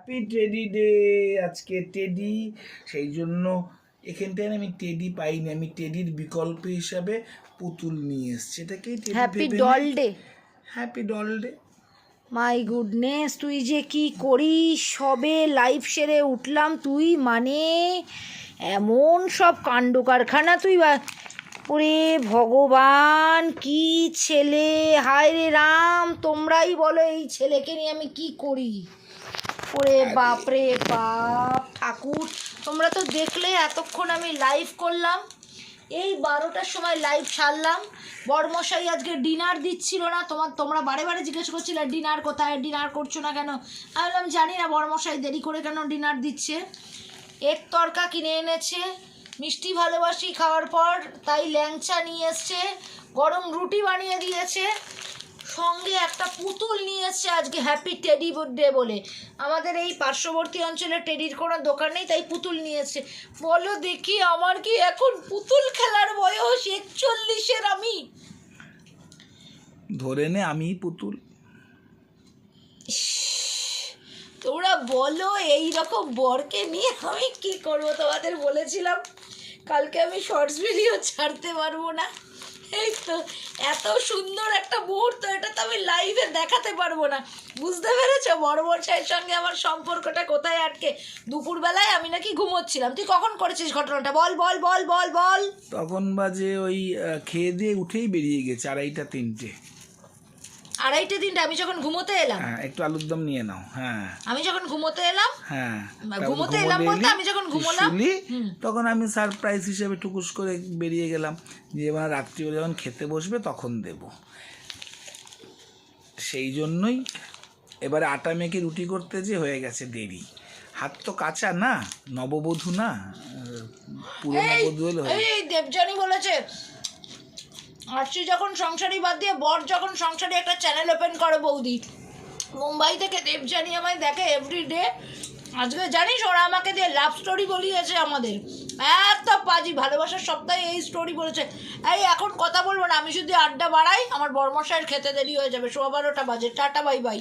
Happy teddy day. আজকে teddy, সেই জন্য এখানটায় আমি টেডি পাইনি, আমি টেডির বিকল্প হিসাবে পুতুল নিয়ে এসছি। এটাকেই happy doll day. Happy doll day. My goodness, তুই যে কি করিস, সবে লাইভ সেরে উঠলাম, তুই মানে এমন সব কাণ্ড কারখানা তুই ওরে ভগবান, কি ছেলে, হায় রে রাম, তোমরাই বলো এই ছেলেকে নিয়ে আমি কি করি। ওরে বাপ রে বাপ, ঠাকুর, তোমরা তো দেখলে এতক্ষণ আমি লাইভ করলাম, এই 12টার সময় লাইভ ছাড়লাম। বড়মশাই আজকে ডিনার দিচ্ছিল না, তোমরা বারে বারে জিজ্ঞেস করছিলে ডিনার কোথায়, ডিনার করছো না কেন। আমি বললাম জানি না বড়মশাই দেরি করে কেন ডিনার দিচ্ছে। এগ তরকা কিনে এনেছে, মিষ্টি ভালোবাসি খাওয়ার পর, তাই ল্যাংচা নিয়ে এসছে, গরম রুটি বানিয়ে দিয়েছে, সঙ্গে একটা পুতুল নিয়ে এসছে আজকে হ্যাপি টেডি ডে বলে। আমাদের এই পার্শ্ববর্তী অঞ্চলে টেডির কোনো দোকান নেই, তাই পুতুল নিয়ে এসছে। বলো দেখি, আমার কি এখন পুতুল খেলার বয়স? 41-এর আমি। ধরে নে আমি পুতুল। তোমরা বলো এই রকম বরকে নিয়ে আমি কি করব? তোমাদের বলেছিলাম কালকে আমি শর্টস ভিডিও ছাড়তে পারবো না। এই তো এত সুন্দর একটা মুহূর্ত, এটা তো আমি লাইভে দেখাতে পারবো না। বুঝতে পেরেছো বড়মশাইয়ের সঙ্গে আমার সম্পর্কটা কোথায় আটকে? দুপুরবেলায় আমি নাকি ঘুমোচ্ছিলাম। তুই কখন করেছিস ঘটনাটা? বল বল বল বল বল। তখন বাজে ওই খেয়ে দিয়ে উঠেই বেরিয়ে গেছে 2:30 3টে। 2:30 3টে আমি যখন ঘুমোতে এলাম। হ্যাঁ, একটু আলুর দম নিয়ে নাও। হ্যাঁ, আমি যখন ঘুমোতে এলাম, হ্যাঁ ঘুমোতে এলাম বলতে আমি যখন ঘুমোলাম তখন আমি সারপ্রাইজ হিসেবে টুকুস করে বেরিয়ে গেলাম যে এবার রাত্রিবেলা যখন খেতে বসবে তখন দেব। সেই জন্যই এবারে আটা মেখে রুটি করতে যে হয়ে গেছে দেরি। হাত তো কাঁচা না, নববধূ না, পুরনো বধূ হলে এই দেবজানি বলেছে আরশি যখন সংসারী বাদ দিয়ে বর যখন সংসারী একটা চ্যানেল ওপেন করে বৌদি, মুম্বাই থেকে দেবজানি আমায় দেখে এভরিডে। আজকে জানিস ওরা আমাকে দিয়ে লাভ স্টোরি বলিয়েছে আমাদের। এত পাজি, ভালোবাসার সপ্তাহে এই স্টোরি বলেছে। এই এখন কথা বলবো না, আমি শুধু আড্ডা বাড়াই, আমার বড়মশাইয়ের খেতে দেরি হয়ে যাবে, 12:15 বাজে। Tata, bye bye.